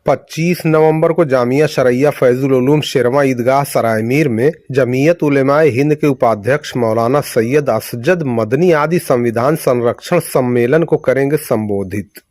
25 नवंबर को जामिया शरईया फैजुल उलूम शेरवा ईदगाह सरायमीर में जमीयत उलेमाए हिंद के उपाध्यक्ष मौलाना सैयद असजद मदनी आदि संविधान संरक्षण सम्मेलन को करेंगे संबोधित।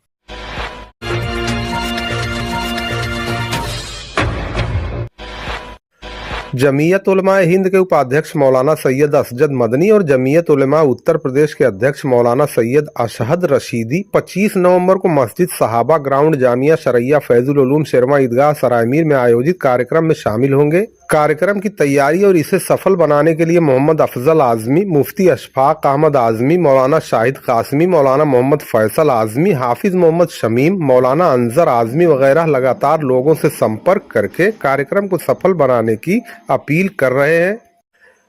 जमीयत उलमाए हिंद के उपाध्यक्ष मौलाना सैयद असजद मदनी और जमीयत उलमा उत्तर प्रदेश के अध्यक्ष मौलाना सैयद अशहद रशीदी 25 नवंबर को मस्जिद सहाबा ग्राउंड जामिया शरईया फैजुल उलूम शेरवा ईदगाह सरायमीर में आयोजित कार्यक्रम में शामिल होंगे। कार्यक्रम की तैयारी और इसे सफल बनाने के लिए मोहम्मद अफजल आजमी, मुफ्ती अशफाक अहमद आजमी, मौलाना शाहिद कासमी, मौलाना मोहम्मद फैसल आजमी, हाफिज मोहम्मद शमीम, मौलाना अंजर आजमी वगैरह लगातार लोगों से संपर्क करके कार्यक्रम को सफल बनाने की अपील कर रहे हैं।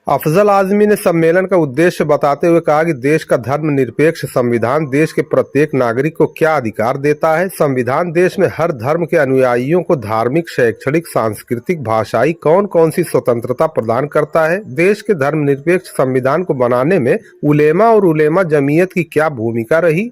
अफजल आजमी ने सम्मेलन का उद्देश्य बताते हुए कहा कि देश का धर्मनिरपेक्ष संविधान देश के प्रत्येक नागरिक को क्या अधिकार देता है। संविधान देश में हर धर्म के अनुयायियों को धार्मिक, शैक्षणिक, सांस्कृतिक, भाषाई कौन कौन सी स्वतंत्रता प्रदान करता है। देश के धर्मनिरपेक्ष संविधान को बनाने में उलेमा और उलेमा जमीयत की क्या भूमिका रही।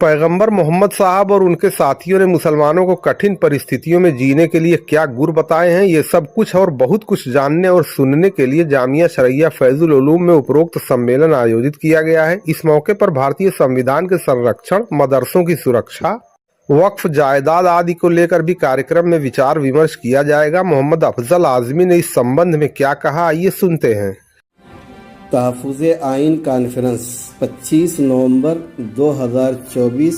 पैगंबर मोहम्मद साहब और उनके साथियों ने मुसलमानों को कठिन परिस्थितियों में जीने के लिए क्या गुर बताए हैं। ये सब कुछ और बहुत कुछ जानने और सुनने के लिए जामिया शरईया फैजुल उलूम में उपरोक्त सम्मेलन आयोजित किया गया है। इस मौके पर भारतीय संविधान के संरक्षण, मदरसों की सुरक्षा, वक्फ जायदाद आदि को लेकर भी कार्यक्रम में विचार विमर्श किया जाएगा। मोहम्मद अफजल आजमी ने इस संबंध में क्या कहा, आइए सुनते हैं। तहफ़्फ़ुज़ आइन कॉन्फ्रेंस 25 नवंबर 2024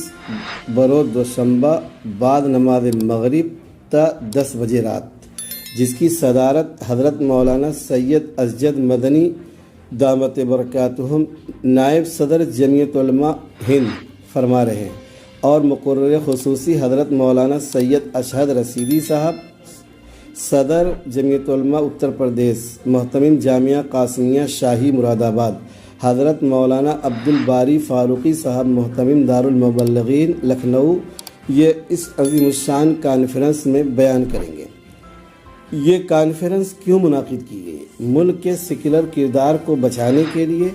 बरोज़ दोशंबा बाद नमाज मगरिब ता 10 बजे रात, जिसकी सदारत हज़रत मौलाना सैयद असजद मदनी दामत बरकातुहुम नायब सदर जमीयत उलमा हिंद फरमा रहे हैं और मुक़र्रर ख़ुसूसी हज़रत मौलाना सैयद अशहद रशीदी साहब सदर जमीयत उलमा उत्तर प्रदेश मोहतमिम जामिया कासिमिया शाही मुरादाबाद, हज़रत मौलाना अब्दुल बारी फ़ारूक़ी साहब मोहतमिम दारुल मुबल्लिगीन लखनऊ ये इस अज़ीमुश्शान कॉन्फ्रेंस में बयान करेंगे। ये कॉन्फ्रेंस क्यों मुनाकिद की गई? मुल्क के सेकुलर किरदार को बचाने के लिए,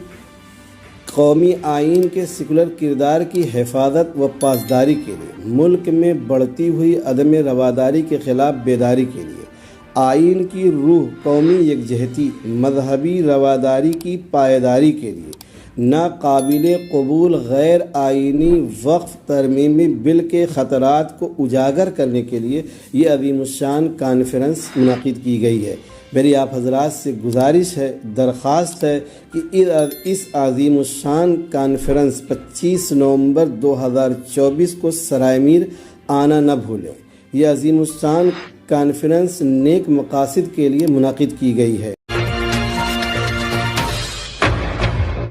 कौमी आइन के सेकुलर किरदार की हिफाजत व पासदारी के लिए, मुल्क में बढ़ती हुई अदम रवादारी के ख़िलाफ़ बेदारी के लिए, आइन की रूह कौमी यकजहती, मजहबी रवादारी की पायदारी के लिए, नाकाबिल कबूल गैर आइनी वक्फ तरमीमी बिल के ख़तरात को उजागर करने के लिए ये अज़ीमुश्शान कॉन्फ्रेंस मुनाकिद की गई है। मेरी आप हज़रात से गुजारिश है, दरख्वास्त है कि इस अज़ीमुश्शान कॉन्फ्रेंस 25 नवंबर 2024 को सरायमीर आना न भूलें। यह अज़ीमुश्शान कॉन्फ्रेंस नेक मकासद के लिए मुनाकिद की गई है।